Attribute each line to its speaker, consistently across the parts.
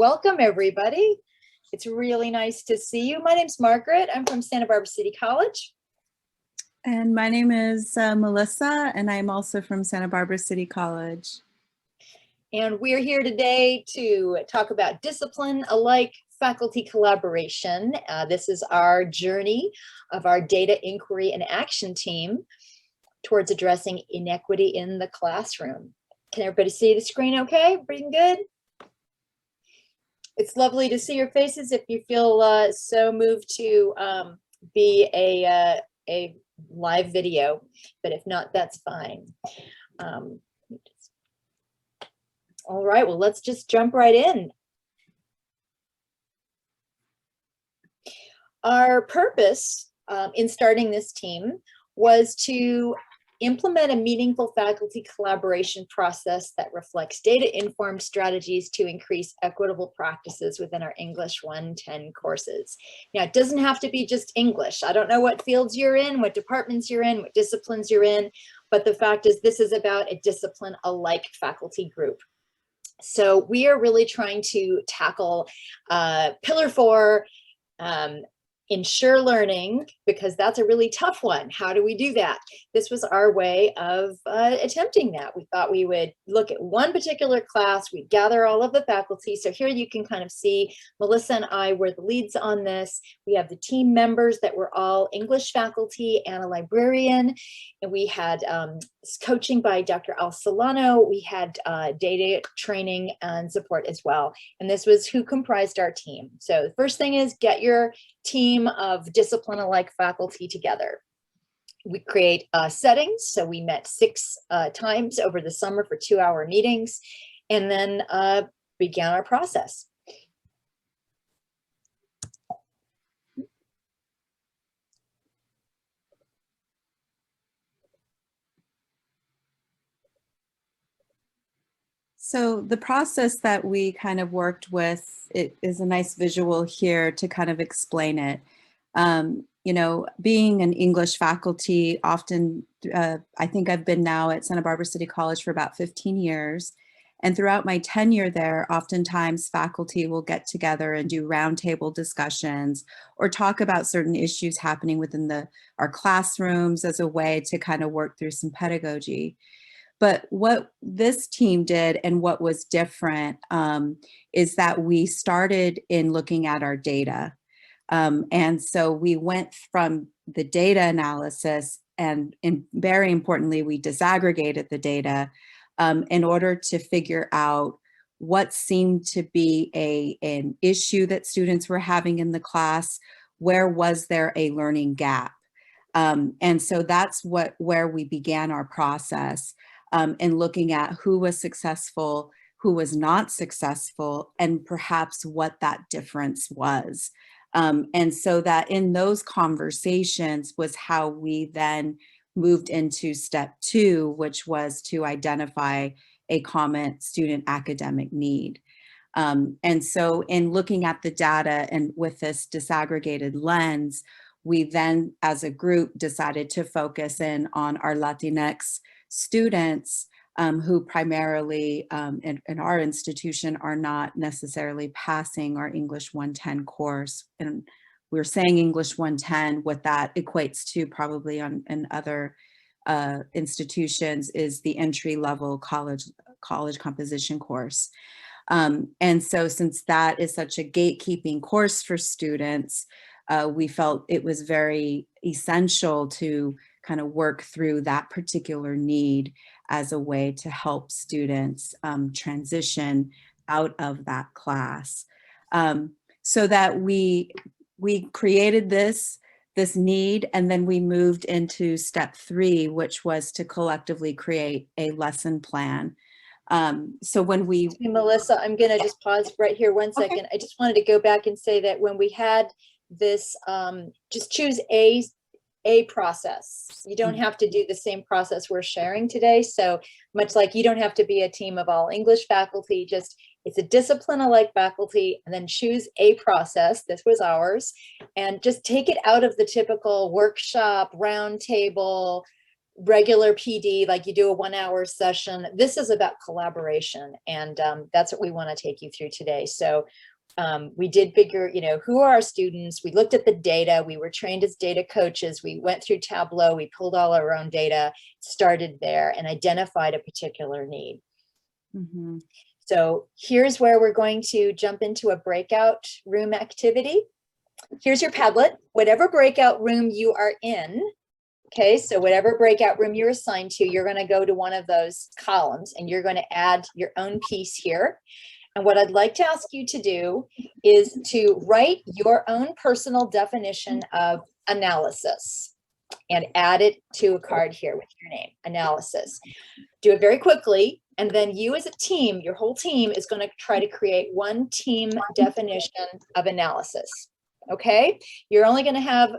Speaker 1: Welcome, everybody. It's really nice to see you. My name's Margaret. I'm from Santa Barbara City College.
Speaker 2: And my name is Melissa, and I'm also from Santa Barbara City College.
Speaker 1: And we're here today to talk about discipline alike faculty collaboration. This is our journey of our data inquiry and action team towards addressing inequity in the classroom. Can everybody see the screen okay? Everything good? It's lovely to see your faces if you feel so moved to be a live video, but if not, that's fine. All right, well, let's just jump right in. Our purpose in starting this team was to implement a meaningful faculty collaboration process that reflects data-informed strategies to increase equitable practices within our English 110 courses. Now, it doesn't have to be just English. I don't know what fields you're in, what departments you're in, what disciplines you're in, but the fact is this is about a discipline-alike faculty group. So we are really trying to tackle Pillar 4, ensure learning, because that's a really tough one. How do we do that? This was our way of attempting that. We thought we would look at one particular class, we'd gather all of the faculty. So here you can kind of see Melissa and I were the leads on this. We have the team members that were all English faculty and a librarian. And we had coaching by Dr. Al Solano. We had data training and support as well. And this was who comprised our team. So the first thing is get your team of discipline-alike faculty together. We create settings. So we met 6 times over the summer for 2-hour meetings, and then began our process.
Speaker 2: So the process that we kind of worked with, it is a nice visual here to kind of explain it. You know, being an English faculty, often, I think I've been now at Santa Barbara City College for about 15 years. And throughout my tenure there, oftentimes faculty will get together and do roundtable discussions or talk about certain issues happening within our classrooms as a way to kind of work through some pedagogy. But what this team did and what was different is that we started in looking at our data. And so we went from the data analysis and very importantly, we disaggregated the data in order to figure out what seemed to be an issue that students were having in the class. Where was there a learning gap? And so that's where we began our process. And looking at who was successful, who was not successful, and perhaps what that difference was. And so that in those conversations was how we then moved into step 2, which was to identify a common student academic need. And so in looking at the data and with this disaggregated lens, we then as a group decided to focus in on our Latinx students who primarily in our institution are not necessarily passing our English 110 course. And we're saying English 110, what that equates to probably in other institutions is the entry-level college composition course. And so since that is such a gatekeeping course for students, we felt it was very essential to kind of work through that particular need as a way to help students transition out of that class. So that we created this need, and then we moved into step 3, which was to collectively create a lesson plan. So when we—
Speaker 1: Melissa, I'm gonna just pause right here 1 second. Okay. I just wanted to go back and say that when we had this, just choose a process. You don't have to do the same process we're sharing today. So much like you don't have to be a team of all English faculty, just it's a discipline-alike faculty, and then choose a process. This was ours, and just take it out of the typical workshop, roundtable, regular PD, like you do a 1-hour session. This is about collaboration, and that's what we want to take you through today. So we did figure, who are our students? We looked at the data. We were trained as data coaches. We went through Tableau. We pulled all our own data, started there, and identified a particular need.
Speaker 2: Mm-hmm.
Speaker 1: So here's where we're going to jump into a breakout room activity. Here's your Padlet. Whatever breakout room you are in, okay, so whatever breakout room you're assigned to, you're going to go to one of those columns and you're going to add your own piece here. And what I'd like to ask you to do is to write your own personal definition of analysis and add it to a card here with your name, analysis. Do it very quickly. And then you as a team, your whole team is going to try to create one team definition of analysis. Okay, you're only going to have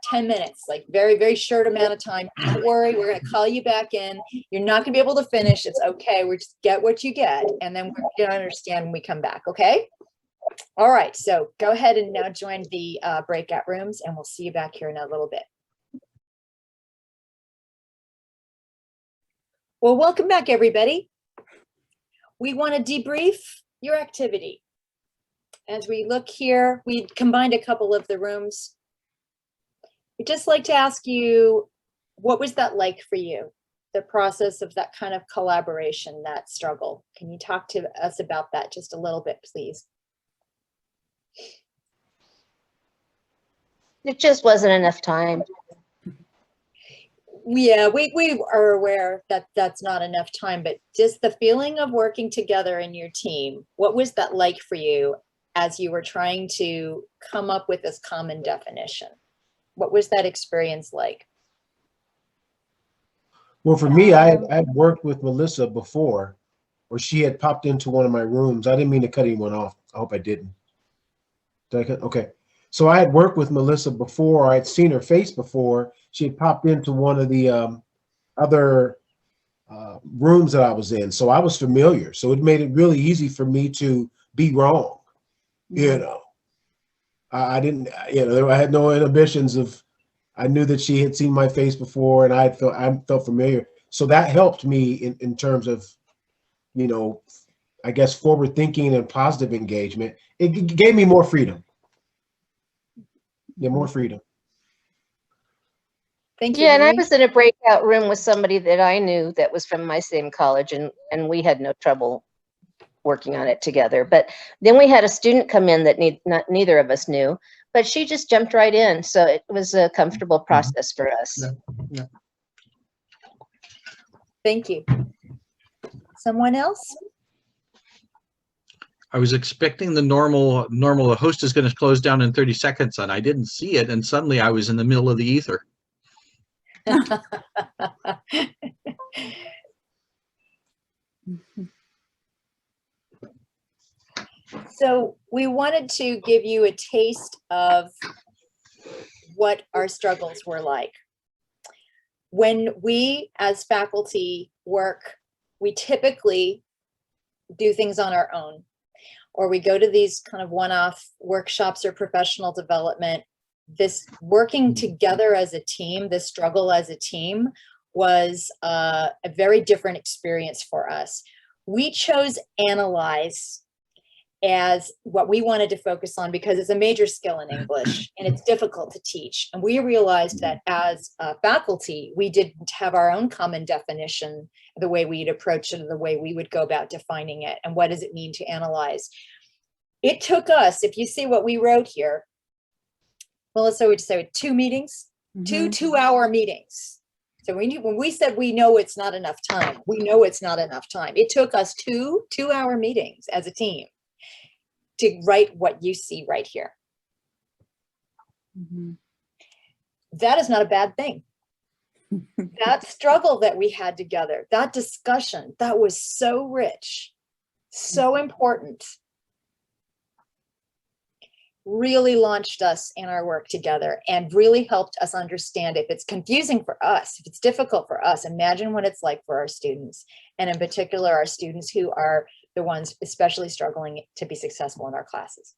Speaker 1: 10 minutes, like very, very short amount of time. Don't worry, we're going to call you back in. You're not going to be able to finish. It's okay. We just get what you get. And then we're going to understand when we come back. Okay. All right. So go ahead and now join the breakout rooms, and we'll see you back here in a little bit. Well, welcome back, everybody. We want to debrief your activity. As we look here, we combined a couple of the rooms. We'd just like to ask you, what was that like for you? The process of that kind of collaboration, that struggle. Can you talk to us about that just a little bit, please?
Speaker 3: It just wasn't enough time.
Speaker 1: Yeah, we are aware that that's not enough time, but just the feeling of working together in your team, what was that like for you as you were trying to come up with this common definition? What was that experience like?
Speaker 4: Well, for me, I'd worked with Melissa before, or she had popped into one of my rooms. I didn't mean to cut anyone off. I hope I didn't. Did I cut? Okay. So I had worked with Melissa before. I'd seen her face before. She had popped into one of the other rooms that I was in. So I was familiar. So it made it really easy for me to be wrong. I didn't, I had no inhibitions of, I knew that she had seen my face before, and I felt familiar. So that helped me in terms of, I guess, forward thinking and positive engagement. It gave me more freedom. Yeah, more freedom.
Speaker 1: Thank you.
Speaker 3: Yeah, and I
Speaker 1: Marie.
Speaker 3: was in a breakout room with somebody that I knew that was from my same college, and we had no trouble working on it together. But then we had a student come in that neither of us knew, but she just jumped right in. So it was a comfortable process for us.
Speaker 4: Yeah.
Speaker 1: Thank you. Someone else?
Speaker 5: I was expecting the normal, the host is going to close down in 30 seconds, and I didn't see it. And suddenly I was in the middle of the ether.
Speaker 1: So we wanted to give you a taste of what our struggles were like. When we as faculty work, we typically do things on our own, or we go to these kind of one-off workshops or professional development. This working together as a team, this struggle as a team, was a very different experience for us. We chose analyze as what we wanted to focus on because it's a major skill in English and it's difficult to teach. And we realized that as faculty, we didn't have our own common definition of the way we'd approach it or the way we would go about defining it. And what does it mean to analyze? It took us, if you see what we wrote here, Melissa would say 2 meetings,
Speaker 2: Mm-hmm.
Speaker 1: 2 2-hour meetings. So when we said we know it's not enough time, we know it's not enough time. It took us 2 2-hour meetings as a team to write what you see right here.
Speaker 2: Mm-hmm.
Speaker 1: That is not a bad thing. That struggle that we had together, that discussion, that was so rich, so important, really launched us in our work together and really helped us understand if it's confusing for us, if it's difficult for us, imagine what it's like for our students. And in particular, our students who are the ones especially struggling to be successful in our classes.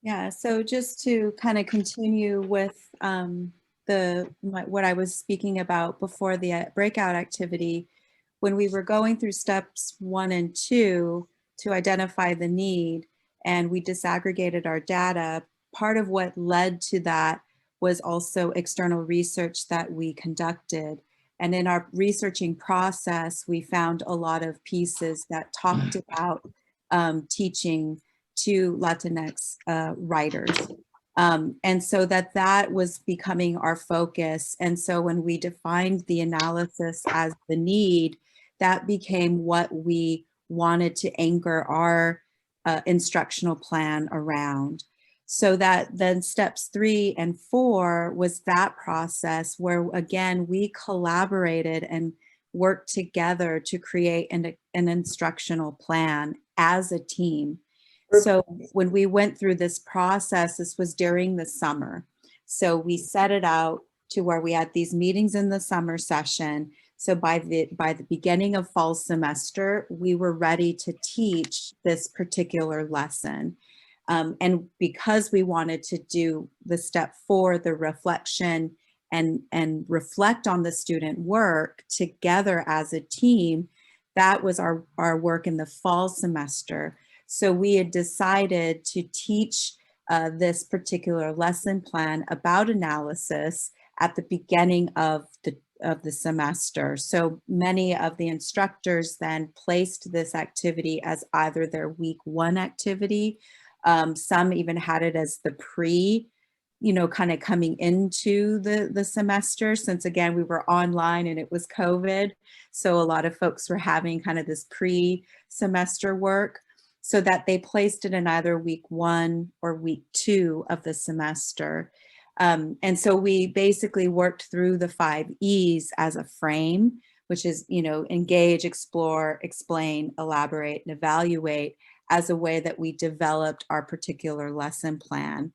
Speaker 2: Yeah, so just to kind of continue with what I was speaking about before the breakout activity, when we were going through steps 1 and 2 to identify the need, and we disaggregated our data, part of what led to that was also external research that we conducted. And in our researching process, we found a lot of pieces that talked about teaching to Latinx writers. And so that was becoming our focus. And so when we defined the analysis as the need, that became what we wanted to anchor our instructional plan around. So that then steps 3 and 4 was that process where, again, we collaborated and worked together to create an instructional plan as a team. So when we went through this process, this was during the summer. So we set it out to where we had these meetings in the summer session. So by the beginning of fall semester, we were ready to teach this particular lesson. And because we wanted to do the step 4, the reflection and reflect on the student work together as a team, that was our work in the fall semester. So we had decided to teach this particular lesson plan about analysis at the beginning of the semester. So many of the instructors then placed this activity as either their week 1 activity. Some even had it as the kind of coming into the semester, since again, we were online and it was COVID. So a lot of folks were having kind of this pre-semester work, so that they placed it in either week 1 or week 2 of the semester. And so we basically worked through the 5 E's as a frame, which is, engage, explore, explain, elaborate, and evaluate, as a way that we developed our particular lesson plan.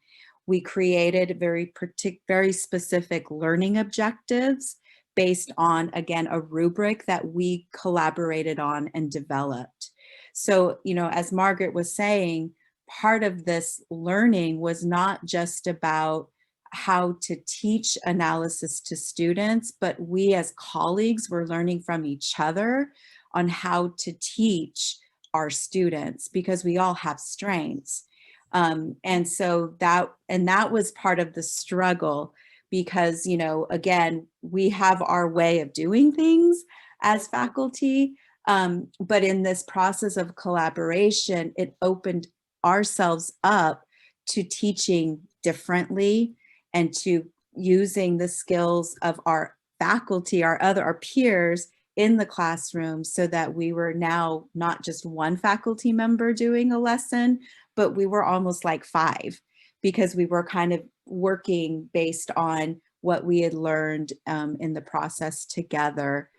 Speaker 2: We created very specific learning objectives based on, again, a rubric that we collaborated on and developed. So, as Margaret was saying, part of this learning was not just about how to teach analysis to students, but we as colleagues were learning from each other on how to teach our students, because we all have strengths. And so that was part of the struggle, because, again, we have our way of doing things as faculty, but in this process of collaboration, it opened ourselves up to teaching differently and to using the skills of our faculty, our peers in the classroom, so that we were now not just one faculty member doing a lesson, but we were almost like 5, because we were kind of working based on what we had learned in the process together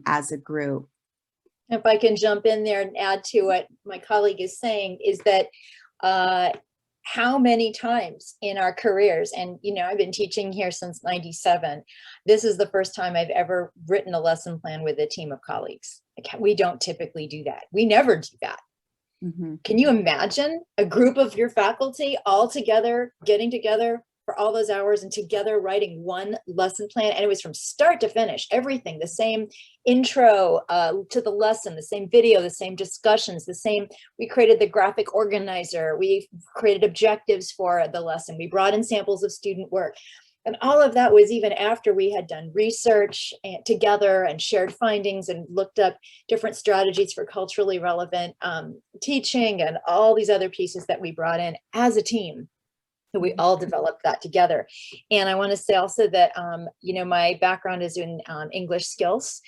Speaker 2: as a group.
Speaker 1: If I can jump in there and add to what my colleague is saying, is that how many times in our careers, and I've been teaching here since '97, this is the first time I've ever written a lesson plan with a team of colleagues. We don't typically do that. We never do that. Mm-hmm. Can you imagine a group of your faculty all together, getting together for all those hours and together writing one lesson plan? And it was from start to finish, everything, the same intro to the lesson, the same video, the same discussions, we created the graphic organizer, we created objectives for the lesson, we brought in samples of student work. And all of that was even after we had done research together and shared findings and looked up different strategies for culturally relevant teaching and all these other pieces that we brought in as a team. So we all developed that together. And I want to say also that, my background is in English skills.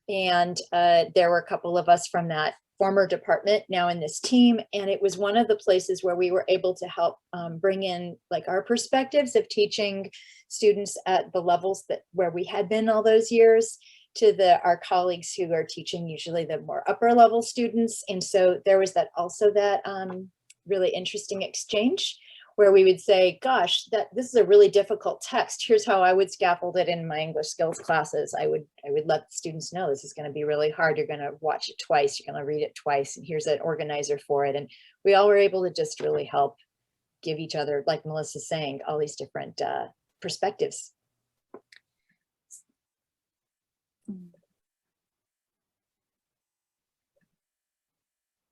Speaker 1: And there were a couple of us from that former department now in this team. And it was one of the places where we were able to help bring in like our perspectives of teaching students at the levels where we had been all those years to our colleagues who are teaching usually the more upper level students. And so there was that really interesting exchange where we would say, gosh, this is a really difficult text. Here's how I would scaffold it in my English skills classes. I would let the students know this is going to be really hard. You're going to watch it twice. You're going to read it twice. And here's an organizer for it. And we all were able to just really help give each other, like Melissa's saying, all these different perspectives.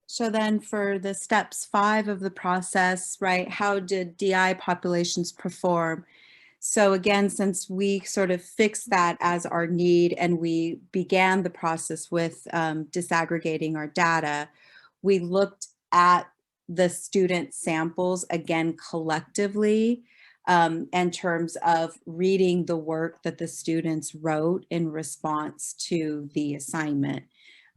Speaker 2: So then for the steps 5 of the process, right, how did DI populations perform? So again, since we sort of fixed that as our need and we began the process with disaggregating our data, we looked at the student samples again collectively in terms of reading the work that the students wrote in response to the assignment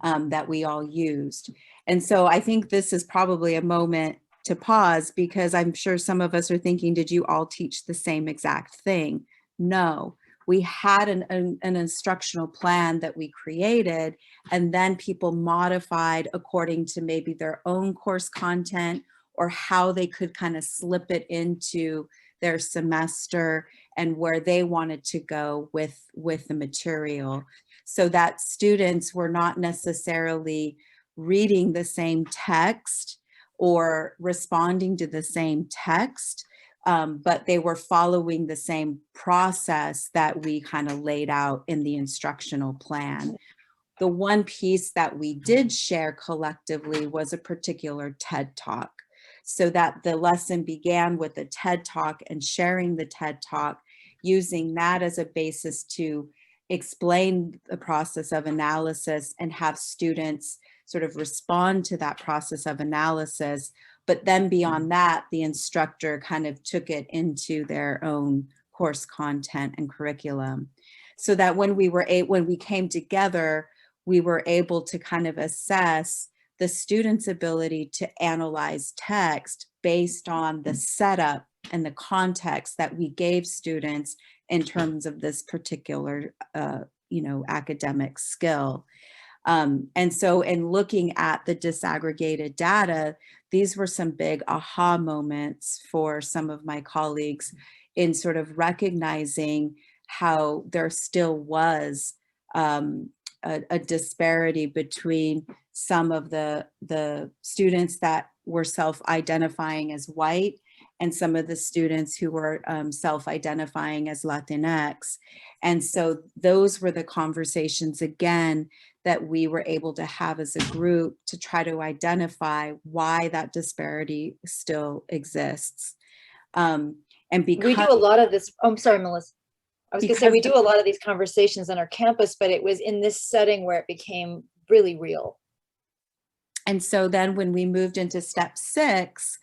Speaker 2: that we all used. And so I think this is probably a moment to pause, because I'm sure some of us are thinking, did you all teach the same exact thing? No, we had an instructional plan that we created, and then people modified according to maybe their own course content or how they could kind of slip it into their semester and where they wanted to go with the material, so that students were not necessarily reading the same text or responding to the same text, but they were following the same process that we kind of laid out in the instructional plan. The one piece that we did share collectively was a particular TED Talk, so that the lesson began with a TED Talk and sharing the TED Talk, using that as a basis to explain the process of analysis and have students sort of respond to that process of analysis. But then beyond that, the instructor kind of took it into their own course content and curriculum, so that when we came together, we were able to kind of assess the students' ability to analyze text based on the setup and the context that we gave students in terms of this particular, academic skill. And so in looking at the disaggregated data, these were some big aha moments for some of my colleagues in sort of recognizing how there still was a disparity between some of the students that were self-identifying as white and some of the students who were self-identifying as Latinx. And so those were the conversations, again, that we were able to have as a group to try to identify why that disparity still exists. And because
Speaker 1: we do a lot of this. Oh, I'm sorry, Melissa. I was going to say, we do a lot of these conversations on our campus, but it was in this setting where it became really real.
Speaker 2: And so then when we moved into step 6,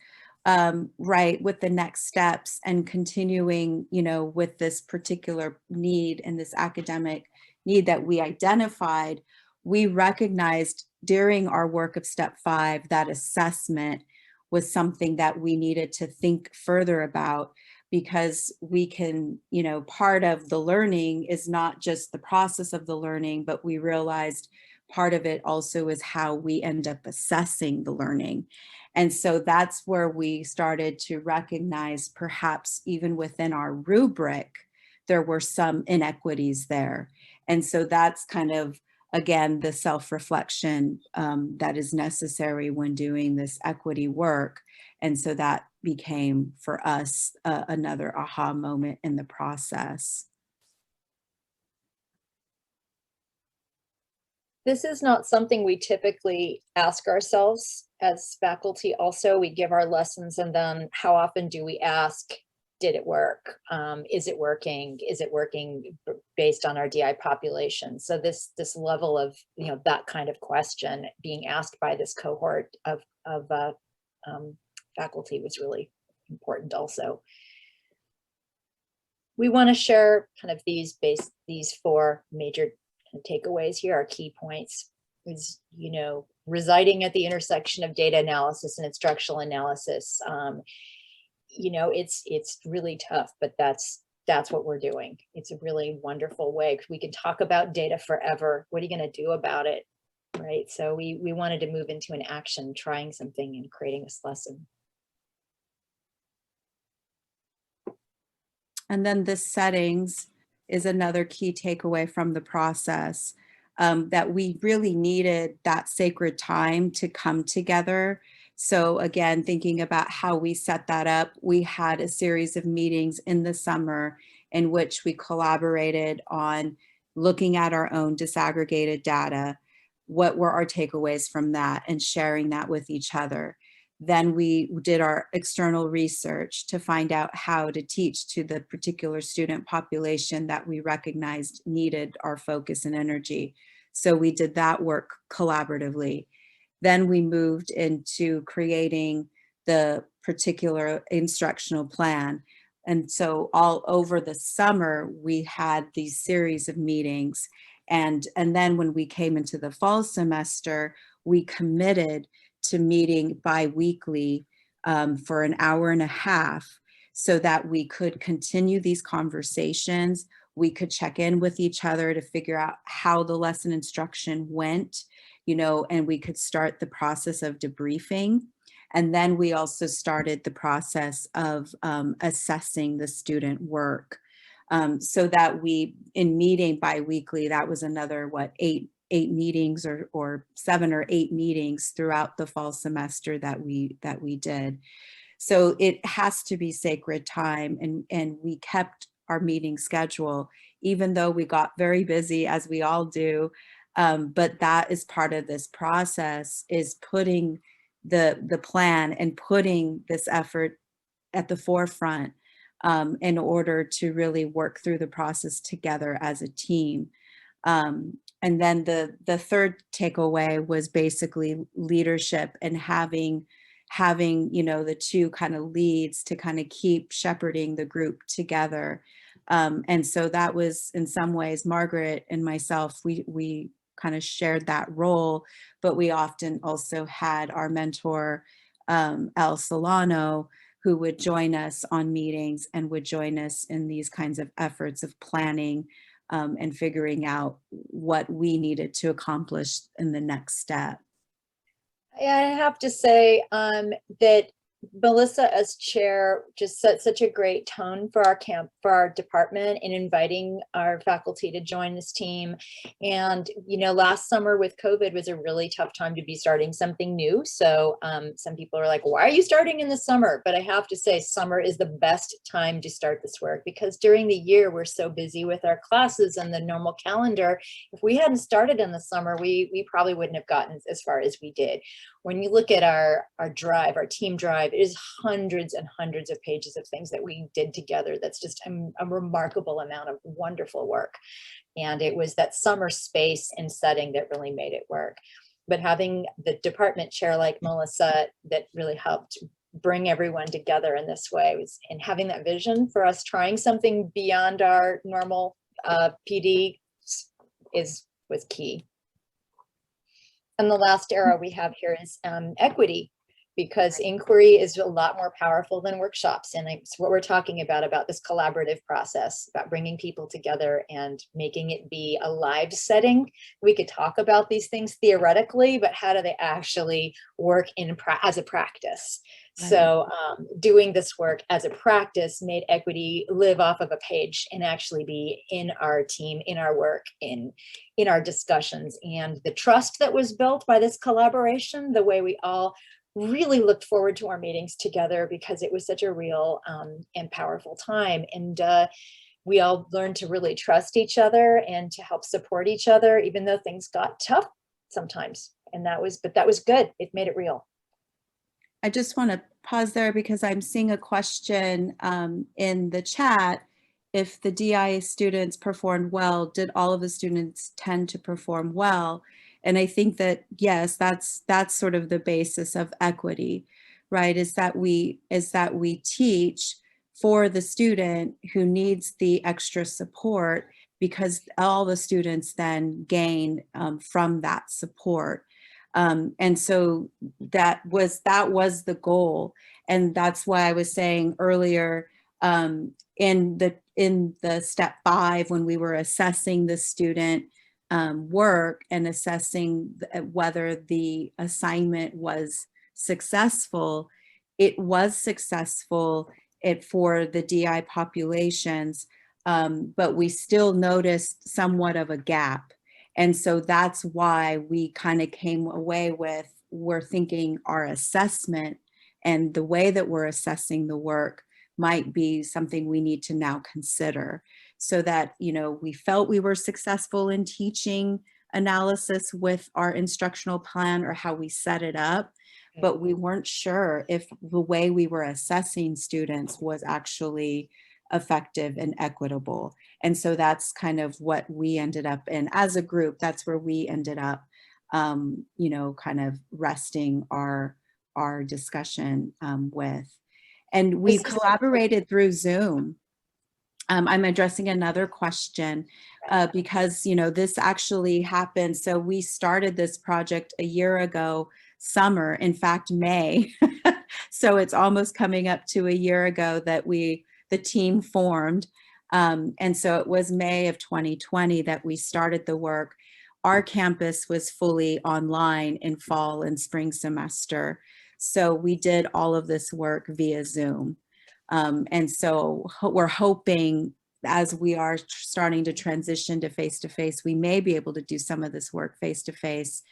Speaker 2: right, with the next steps and continuing, with this particular need and this academic need that we identified, we recognized during our work of step 5 that assessment was something that we needed to think further about, because we can, part of the learning is not just the process of the learning, but we realized part of it also is how we end up assessing the learning. And so that's where we started to recognize, perhaps even within our rubric, there were some inequities there. And so that's kind of, again, the self-reflection that is necessary when doing this equity work. And so that became for us another aha moment in the process.
Speaker 1: This is not something we typically ask ourselves as faculty. Also, we give our lessons, and then how often do we ask, did it work? Is it working? Is it working based on our DI population? So this level of, that kind of question being asked by this cohort of faculty was really important also. We want to share kind of these 4 major takeaways here. Our key points is, residing at the intersection of data analysis and instructional analysis. It's really tough, but that's what we're doing. It's a really wonderful way. We can talk about data forever. What are you going to do about it? Right. So we wanted to move into an action, trying something and creating this lesson.
Speaker 2: And then the settings is another key takeaway from the process, that we really needed that sacred time to come together. So again, thinking about how we set that up, we had a series of meetings in the summer in which we collaborated on looking at our own disaggregated data, what were our takeaways from that, and sharing that with each other. Then we did our external research to find out how to teach to the particular student population that we recognized needed our focus and energy. So we did that work collaboratively. Then we moved into creating the particular instructional plan. And so all over the summer, we had these series of meetings. And then when we came into the fall semester, we committed to meeting bi-weekly for an hour and a half so that we could continue these conversations. We could check in with each other to figure out how the lesson instruction went, you know, and we could start the process of debriefing. And then we also started the process of assessing the student work. So that we, in meeting bi-weekly, that was another, eight meetings or 7 or 8 meetings throughout the fall semester that we did. So it has to be sacred time, and we kept our meeting schedule, even though we got very busy, as we all do. But that is part of this process, is putting the plan and putting this effort at the forefront in order to really work through the process together as a team. And then the third takeaway was basically leadership and having, you know, the two kind of leads to kind of keep shepherding the group together. And so that was, in some ways, Margaret and myself, we kind of shared that role, but we often also had our mentor, El Solano, who would join us on meetings and would join us in these kinds of efforts of planning and figuring out what we needed to accomplish in the next step.
Speaker 1: I have to say that Melissa as chair just set such a great tone for our department in inviting our faculty to join this team. And, you know, last summer with COVID was a really tough time to be starting something new. So some people are like, why are you starting in the summer? But I have to say, summer is the best time to start this work, because during the year, we're so busy with our classes and the normal calendar. If we hadn't started in the summer, we probably wouldn't have gotten as far as we did. When you look at our drive, our team drive, it is hundreds and hundreds of pages of things that we did together. That's just a remarkable amount of wonderful work. And it was that summer space and setting that really made it work. But having the department chair like Melissa that really helped bring everyone together in this way and having that vision for us trying something beyond our normal PD was key. And the last arrow we have here is equity, because inquiry is a lot more powerful than workshops. And it's what we're talking about this collaborative process, about bringing people together and making it be a live setting. We could talk about these things theoretically, but how do they actually work as a practice? Right. So doing this work as a practice made equity live off of a page and actually be in our team, in our work, in our discussions. And the trust that was built by this collaboration, the way we all really looked forward to our meetings together, because it was such a real and powerful time. And we all learned to really trust each other and to help support each other, even though things got tough sometimes. And that was good. It made it real.
Speaker 2: I just want to pause there because I'm seeing a question in the chat. If the DI students performed well, did all of the students tend to perform well? And I think that, yes, that's sort of the basis of equity, right? Is that we teach for the student who needs the extra support, because all the students then gain from that support. And so that was the goal. And that's why I was saying earlier in the step 5, when we were assessing the student work and assessing whether the assignment was successful, it was successful for the DI populations, but we still noticed somewhat of a gap. And so that's why we kind of came away with, we're thinking our assessment and the way that we're assessing the work might be something we need to now consider. so that, you know, we felt we were successful in teaching analysis with our instructional plan or how we set it up, but we weren't sure if the way we were assessing students was actually effective and equitable. And so that's kind of what we ended up in as a group. That's where we ended up, you know, kind of resting our discussion with. And we collaborated through Zoom. I'm addressing another question because, you know, this actually happened. So we started this project a year ago, summer, in fact, May. So it's almost coming up to a year ago that the team formed. And so it was May of 2020 that we started the work. Our campus was fully online in fall and spring semester. So we did all of this work via Zoom. And so we're hoping, as we are starting to transition to face-to-face, we may be able to do some of this work face-to-face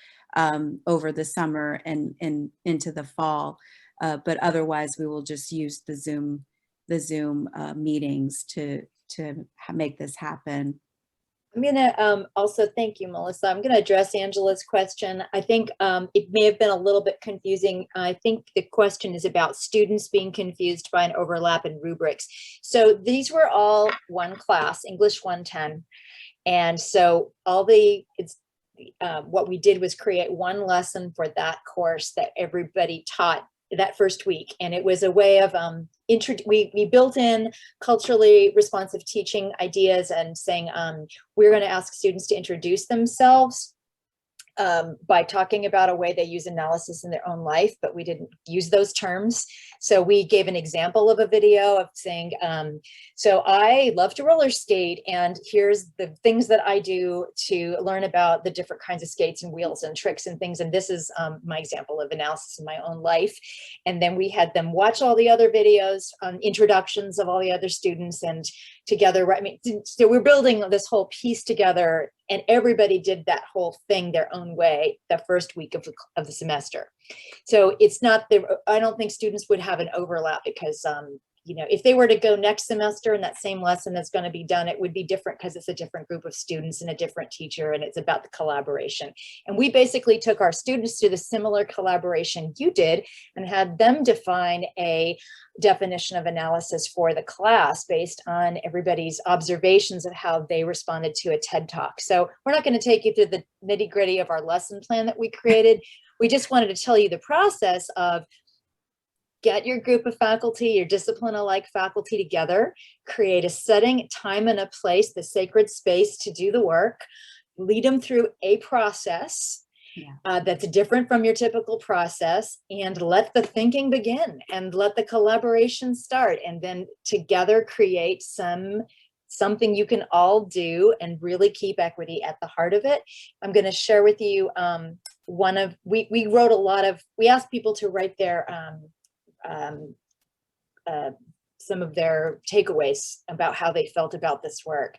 Speaker 2: over the summer and into the fall. But otherwise, we will just use the Zoom meetings to make this happen.
Speaker 1: I'm going to also thank you, Melissa. I'm going to address Angela's question. I think it may have been a little bit confusing. I think the question is about students being confused by an overlap in rubrics. So these were all one class, English 110. And so what we did was create one lesson for that course that everybody taught that first week. And it was a way of, we built in culturally responsive teaching ideas and saying, we're going to ask students to introduce themselves by talking about a way they use analysis in their own life, but we didn't use those terms. So we gave an example of a video of saying, so I love to roller skate, and here's the things that I do to learn about the different kinds of skates and wheels and tricks and things. And this is my example of analysis in my own life. And then we had them watch all the other videos, introductions of all the other students, and together, I mean, so we're building this whole piece together, and everybody did that whole thing their own way the first week of the semester. So it's not I don't think students would have an overlap because, you know, if they were to go next semester and that same lesson that's going to be done, it would be different because it's a different group of students and a different teacher, and it's about the collaboration. And we basically took our students to the similar collaboration you did and had them define a definition of analysis for the class based on everybody's observations of how they responded to a TED Talk. So we're not going to take you through the nitty-gritty of our lesson plan that we created. We just wanted to tell you the process of get your group of faculty, your discipline-alike faculty together, create a setting, time, and a place, the sacred space to do the work, lead them through a process that's different from your typical process, and let the thinking begin and let the collaboration start, and then together create something you can all do and really keep equity at the heart of it. I'm going to share with you we wrote a lot of, we asked people to write their some of their takeaways about how they felt about this work.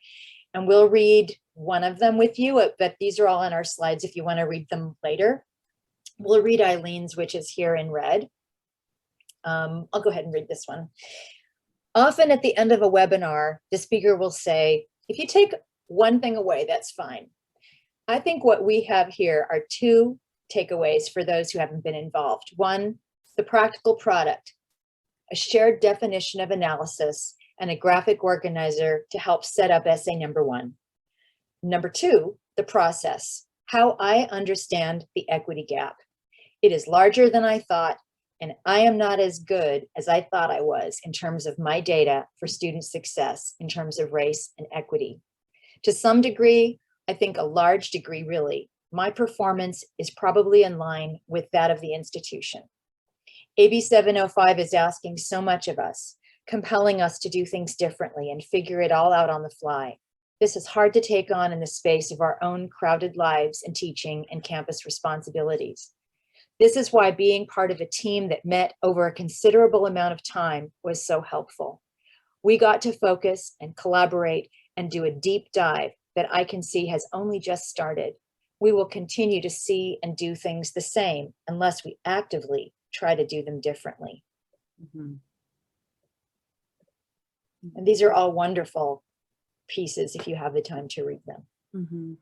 Speaker 1: And we'll read one of them with you, but these are all on our slides if you want to read them later. We'll read Eileen's, which is here in red. I'll go ahead and read this one. Often at the end of a webinar, the speaker will say, if you take one thing away, that's fine. I think what we have here are two takeaways for those who haven't been involved. One, the practical product, a shared definition of analysis, and a graphic organizer to help set up essay number one. Number two, the process, how I understand the equity gap. It is larger than I thought, and I am not as good as I thought I was in terms of my data for student success in terms of race and equity. To some degree, I think a large degree really, my performance is probably in line with that of the institution. AB 705 is asking so much of us, compelling us to do things differently and figure it all out on the fly. This is hard to take on in the space of our own crowded lives and teaching and campus responsibilities. This is why being part of a team that met over a considerable amount of time was so helpful. We got to focus and collaborate and do a deep dive that I can see has only just started. We will continue to see and do things the same unless we actively try to do them differently.
Speaker 2: Mm-hmm.
Speaker 1: And these are all wonderful pieces if you have the time to read them.
Speaker 2: Mhm.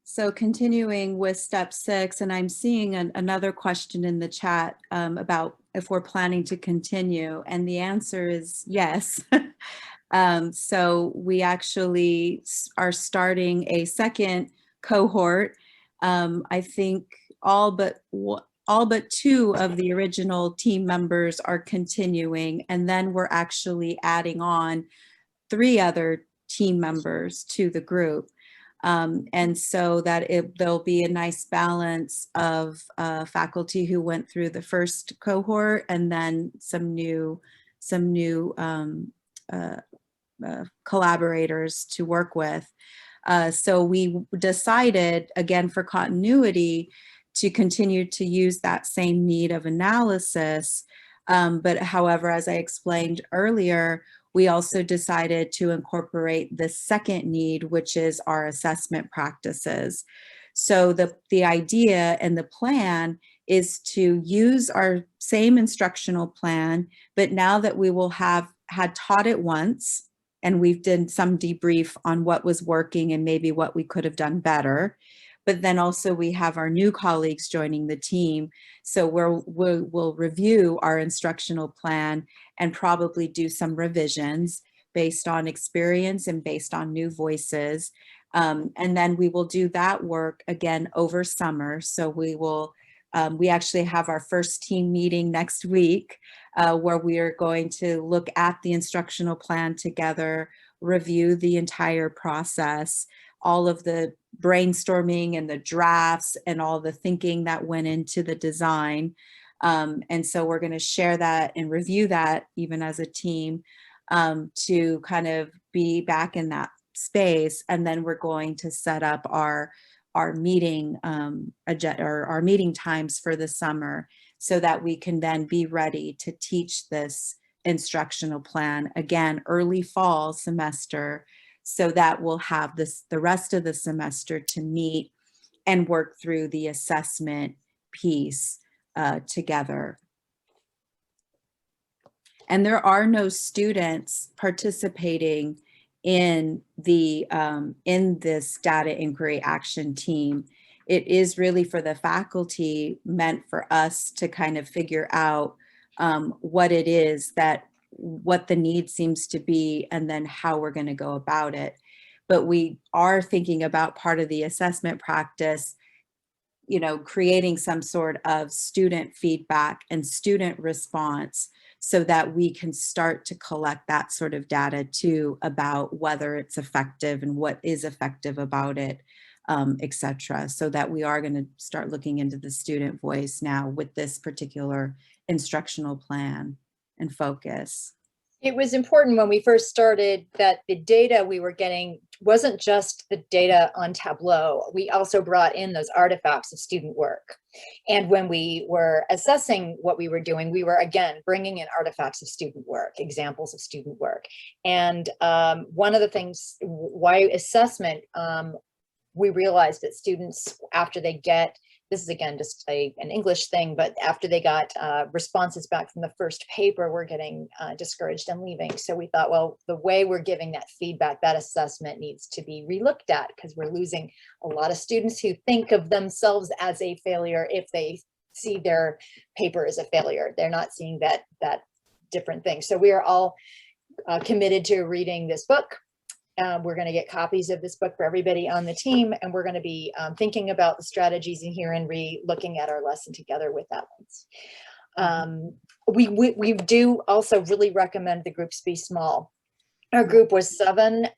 Speaker 2: So continuing with step 6, and I'm seeing another question in the chat about if we're planning to continue, and the answer is yes. So we actually are starting a second cohort. I think all but 2 of the original team members are continuing, and then we're actually adding on 3 other team members to the group. And so that there'll be a nice balance of faculty who went through the first cohort, and then some new collaborators to work with. So we decided, again, for continuity, to continue to use that same need of analysis. But however, as I explained earlier, we also decided to incorporate the second need, which is our assessment practices. So the idea and the plan is to use our same instructional plan, but now that we will have had taught it once, and we've done some debrief on what was working and maybe what we could have done better. But then also we have our new colleagues joining the team. So we'll review our instructional plan and probably do some revisions based on experience and based on new voices. And then we will do that work again over summer. So we actually have our first team meeting next week where we are going to look at the instructional plan together, review the entire process, all of the brainstorming and the drafts and all the thinking that went into the design. And so we're going to share that and review that even as a team to kind of be back in that space. And then we're going to set up our meeting our meeting times for the summer so that we can then be ready to teach this instructional plan again early fall semester, so that we'll have the rest of the semester to meet and work through the assessment piece together. And there are no students participating in this data inquiry action team. It is really for the faculty, meant for us to kind of figure out what it is what the need seems to be, and then how we're going to go about it. But we are thinking about part of the assessment practice, creating some sort of student feedback and student response so that we can start to collect that sort of data too about whether it's effective and what is effective about it, et cetera. So that we are going to start looking into the student voice now with this particular instructional plan and focus.
Speaker 1: It was important when we first started that the data we were getting wasn't just the data on Tableau. We also brought in those artifacts of student work. And when we were assessing what we were doing, we were, again, bringing in artifacts of student work, examples of student work. And one of the things, why assessment, we realized that students, after they get, this is again just an English thing, but after they got responses back from the first paper, we're getting discouraged and leaving. So we thought, well, the way we're giving that feedback, that assessment needs to be relooked at, because we're losing a lot of students who think of themselves as a failure if they see their paper as a failure. They're not seeing that different thing. So we are all committed to reading this book. We're going to get copies of this book for everybody on the team, and we're going to be thinking about the strategies in here and looking at our lesson together with that one. We do also really recommend the groups be small. Our group was 7.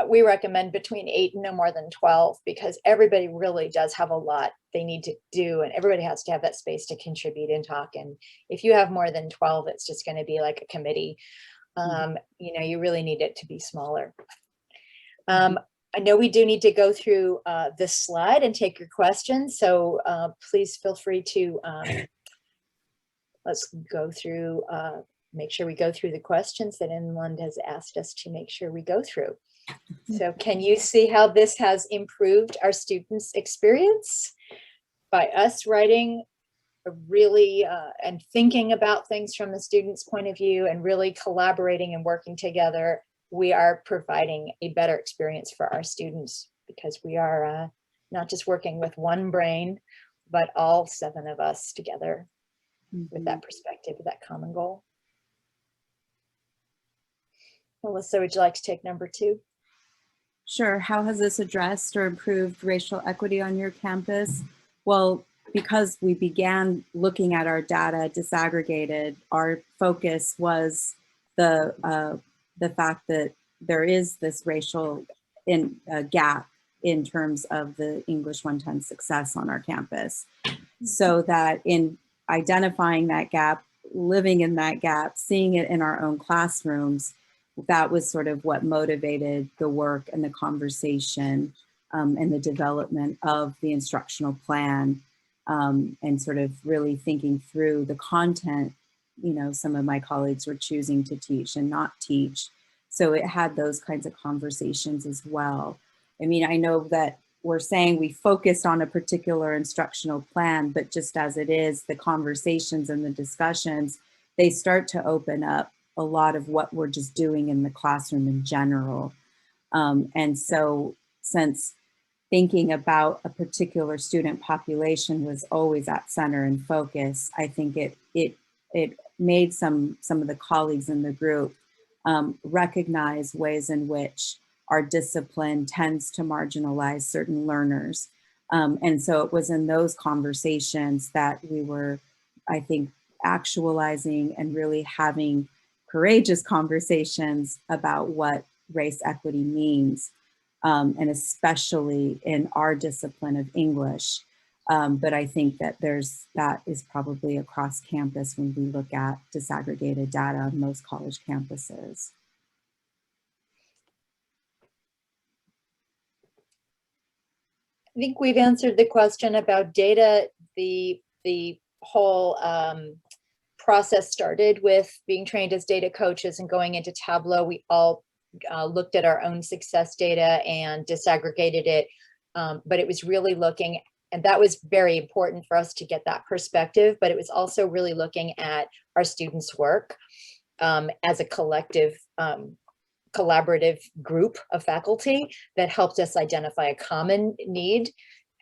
Speaker 1: We recommend between 8 and no more than 12, because everybody really does have a lot they need to do, and everybody has to have that space to contribute and talk. And if you have more than 12, it's just going to be like a committee. You really need it to be smaller. I know we do need to go through this slide and take your questions, so please feel free to, let's go through, make sure we go through the questions that Inland has asked us to make sure we go through. So can you see how this has improved our students' experience by us writing really and thinking about things from the student's point of view and really collaborating and working together, we are providing a better experience for our students, because we are not just working with one brain, but all 7 of us together with that perspective, with that common goal. Melissa, would you like to take number 2?
Speaker 2: Sure. How has this addressed or improved racial equity on your campus? Well, because we began looking at our data disaggregated, our focus was the fact that there is this racial gap in terms of the English 110 success on our campus. So that in identifying that gap, living in that gap, seeing it in our own classrooms, that was sort of what motivated the work and the conversation and the development of the instructional plan, and sort of really thinking through the content, some of my colleagues were choosing to teach and not teach. So it had those kinds of conversations as well. I mean, I know that we're saying we focused on a particular instructional plan, but just as it is, the conversations and the discussions, they start to open up a lot of what we're just doing in the classroom in general. And so since thinking about a particular student population was always at center and focus, I think it made some of the colleagues in the group recognize ways in which our discipline tends to marginalize certain learners. And so it was in those conversations that we were, I think, actualizing and really having courageous conversations about what race equity means, and especially in our discipline of English. But I think that that is probably across campus when we look at disaggregated data on most college campuses.
Speaker 1: I think we've answered the question about data. The whole process started with being trained as data coaches and going into Tableau. We all looked at our own success data and disaggregated it, but it was really looking, and that was very important for us to get that perspective, but it was also really looking at our students' work as a collective, collaborative group of faculty that helped us identify a common need.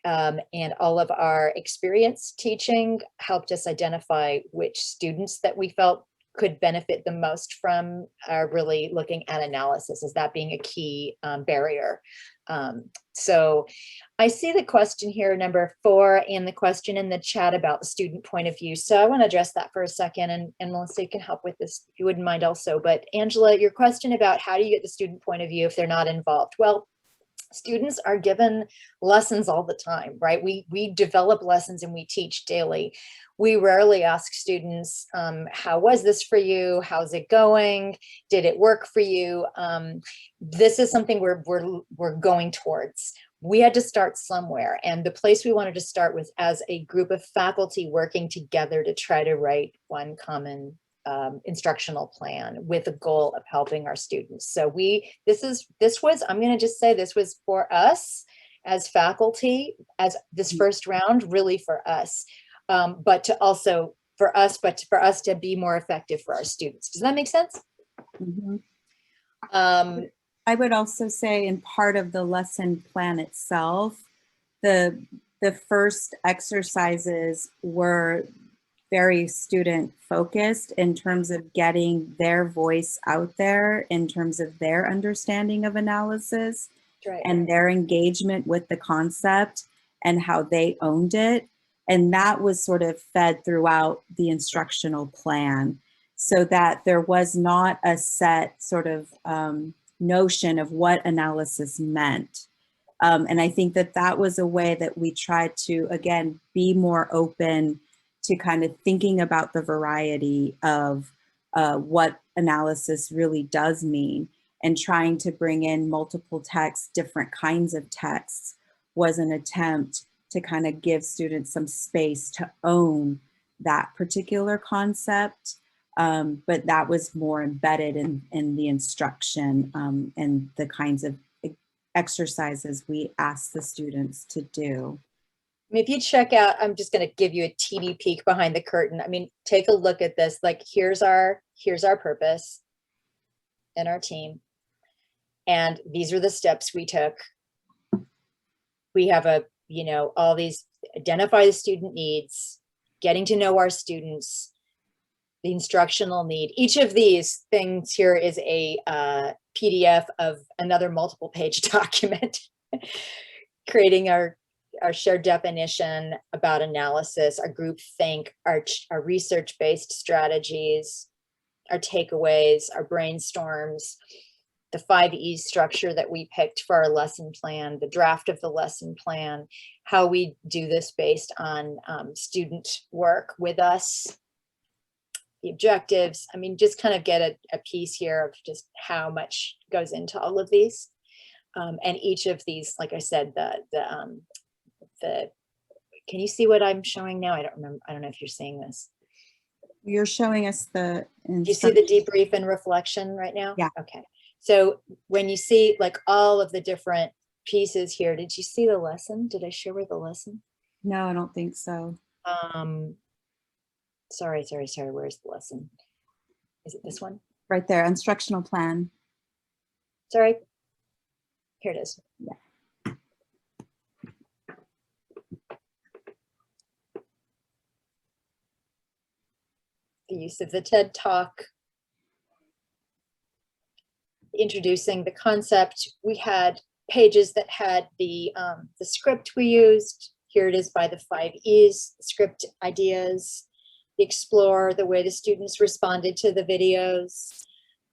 Speaker 1: And all of our experience teaching helped us identify which students that we felt could benefit the most from really looking at analysis, as that being a key barrier. So I see the question here, number 4, and the question in the chat about the student point of view. So I want to address that for a second, and Melissa, you can help with this if you wouldn't mind also. But Angela, your question about how do you get the student point of view if they're not involved? Well, students are given lessons all the time, right? We develop lessons and we teach daily. We rarely ask students, how was this for you? How's it going? Did it work for you? This is something we're going towards. We had to start somewhere. And the place we wanted to start was as a group of faculty working together to try to write one common instructional plan with a goal of helping our students. So this was, I'm going to just say, this was for us as faculty, as this first round, really for us, but to also for us to be more effective for our students. Does that make sense?
Speaker 2: Mm-hmm. I would also say, in part of the lesson plan itself, the first exercises were very student focused in terms of getting their voice out there, in terms of their understanding of analysis, right, and their engagement with the concept and how they owned it. And that was sort of fed throughout the instructional plan, so that there was not a set sort of notion of what analysis meant. And I think that was a way that we tried to, again, be more open to kind of thinking about the variety of what analysis really does mean, and trying to bring in multiple texts, different kinds of texts, was an attempt to kind of give students some space to own that particular concept. But that was more embedded in the instruction and the kinds of exercises we asked the students to do.
Speaker 1: mean, if you check out, I'm just going to give you a teeny peek behind the curtain. I mean, take a look at this. Like, here's our purpose and our team. And these are the steps we took. We have all these, identify the student needs, getting to know our students, the instructional need. Each of these things here is a PDF of another multiple page document, creating our shared definition about analysis, our group think, our research-based strategies, our takeaways, our brainstorms, the 5 E's structure that we picked for our lesson plan, the draft of the lesson plan, how we do this based on student work with us, the objectives. I mean, just kind of get a piece here of just how much goes into all of these. And each of these, like I said, can you see what I'm showing now? I don't remember. I don't know if you're seeing this.
Speaker 2: You're showing us the.
Speaker 1: Do you see the debrief and reflection right now?
Speaker 2: Yeah.
Speaker 1: Okay. So when you see like all of the different pieces here, did you see the lesson? Did I share with the lesson?
Speaker 2: No, I don't think so.
Speaker 1: Sorry. Where's the lesson? Is it this one?
Speaker 2: Right there, instructional plan.
Speaker 1: Sorry. Here it is.
Speaker 2: Yeah.
Speaker 1: The use of the TED Talk, introducing the concept. We had pages that had the script we used. Here it is by the 5 E's, script ideas, the explore, the way the students responded to the videos,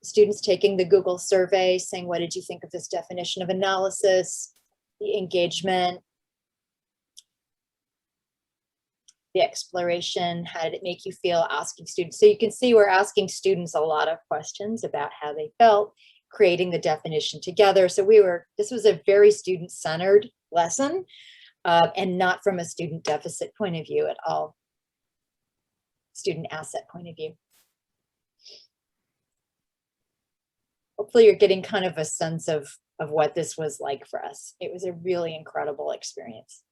Speaker 1: students taking the Google survey, saying, what did you think of this definition of analysis, the engagement, the exploration, how did it make you feel, asking students. So you can see we're asking students a lot of questions about how they felt, creating the definition together. So this was a very student-centered lesson and not from a student deficit point of view at all, student asset point of view. Hopefully you're getting kind of a sense of what this was like for us. It was a really incredible experience.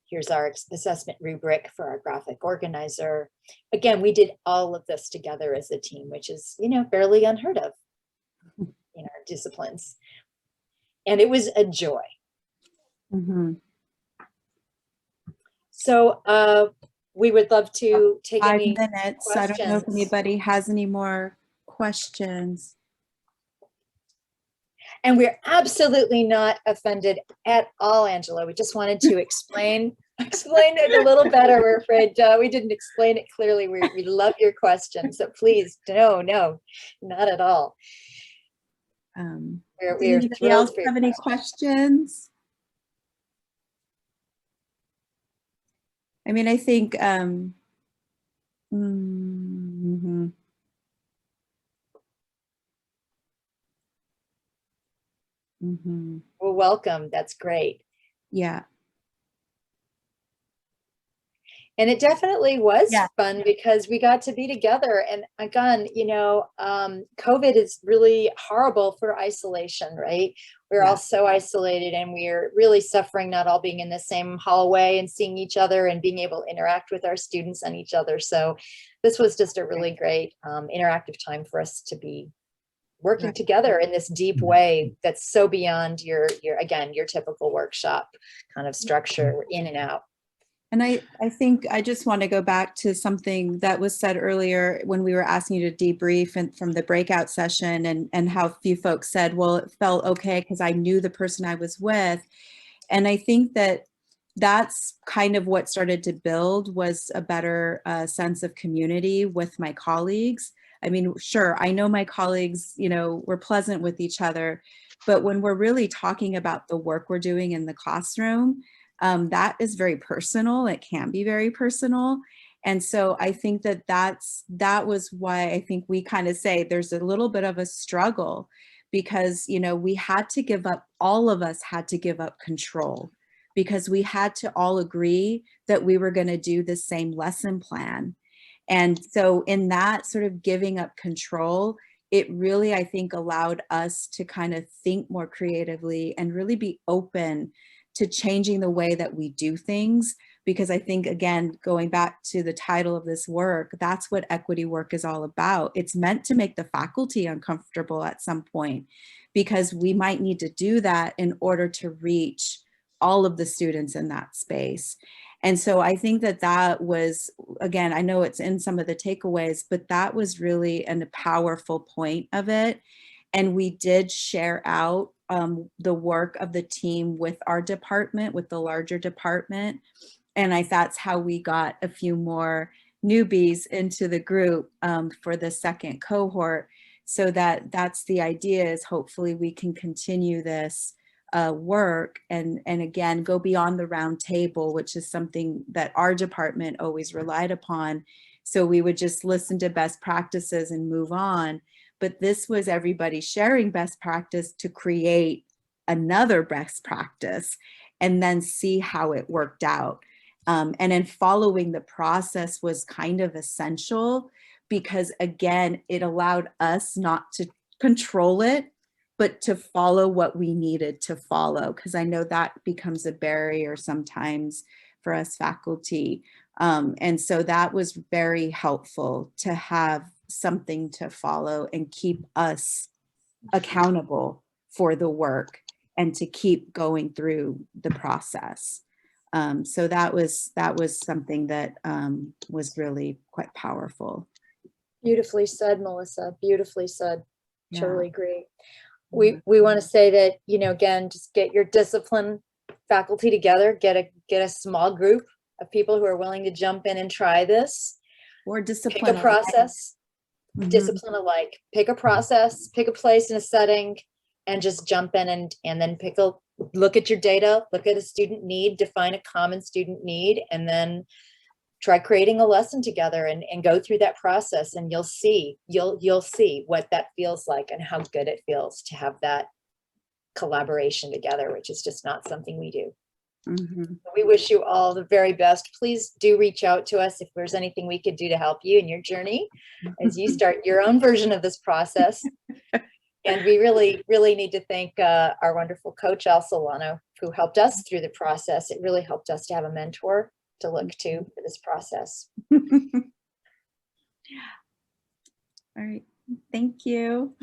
Speaker 1: Here's our assessment rubric for our graphic organizer. Again, we did all of this together as a team, which is, fairly unheard of in our disciplines. And it was a joy.
Speaker 2: Mm-hmm.
Speaker 1: So we would love to take
Speaker 2: 5
Speaker 1: any
Speaker 2: minutes.
Speaker 1: questions.
Speaker 2: I don't know if anybody has any more questions.
Speaker 1: And we're absolutely not offended at all, Angela. We just wanted to explain it a little better. We're afraid we didn't explain it clearly. We love your questions, so please, no, not at all. We're
Speaker 2: Anybody
Speaker 1: thrilled
Speaker 2: else
Speaker 1: for your
Speaker 2: have any questions? I mean, I think mm-hmm. Mm-hmm.
Speaker 1: Well, welcome. That's great.
Speaker 2: Yeah.
Speaker 1: And it definitely was
Speaker 2: Yeah.
Speaker 1: fun because we got to be together. And again, COVID is really horrible for isolation, right? We're all so isolated and we're really suffering not all being in the same hallway and seeing each other and being able to interact with our students and each other. So this was just a really great interactive time for us to be working together in this deep way that's so beyond your typical workshop kind of structure. We're in and out.
Speaker 2: And I think I just want to go back to something that was said earlier when we were asking you to debrief and from the breakout session and how a few folks said, well, it felt okay because I knew the person I was with. And I think that that's kind of what started to build was a better sense of community with my colleagues. I mean, sure, I know my colleagues, we're pleasant with each other, but when we're really talking about the work we're doing in the classroom, that is very personal. It can be very personal. And so I think that was why I think we kind of say there's a little bit of a struggle because, we had to give up, all of us had to give up control because we had to all agree that we were going to do the same lesson plan. And so in that sort of giving up control, it really, I think, allowed us to kind of think more creatively and really be open to changing the way that we do things. Because I think, again, going back to the title of this work, that's what equity work is all about. It's meant to make the faculty uncomfortable at some point, because we might need to do that in order to reach all of the students in that space. And so I think that that was, again, I know it's in some of the takeaways, but that was really a powerful point of it. And we did share out the work of the team with our department, with the larger department. And that's how we got a few more newbies into the group for the second cohort. So that's the idea, is hopefully we can continue this work and again, go beyond the round table, which is something that our department always relied upon. So we would just listen to best practices and move on. But this was everybody sharing best practice to create another best practice and then see how it worked out. And then following the process was kind of essential, because again, it allowed us not to control it, but to follow what we needed to follow. Because I know that becomes a barrier sometimes for us faculty. And so that was very helpful to have something to follow and keep us accountable for the work and to keep going through the process. So that was something that was really quite powerful.
Speaker 1: Beautifully said, Melissa. Beautifully said.
Speaker 2: Yeah.
Speaker 1: Totally agree. We want to say that, you know, again, just get your discipline faculty together, get a small group of people who are willing to jump in and try this.
Speaker 2: Or discipline.
Speaker 1: Pick a process, discipline alike. Pick a process, pick a place and a setting, and just jump in and then look at your data, look at a student need, define a common student need, and then try creating a lesson together and go through that process, and you'll see what that feels like and how good it feels to have that collaboration together, which is just not something we do. We wish you all the very best. Please do reach out to us if there's anything we could do to help you in your journey as you start your own version of this process. And we really, really need to thank our wonderful coach, Al Solano, who helped us through the process. It really helped us to have a mentor to look to for this process.
Speaker 2: All right. Thank you.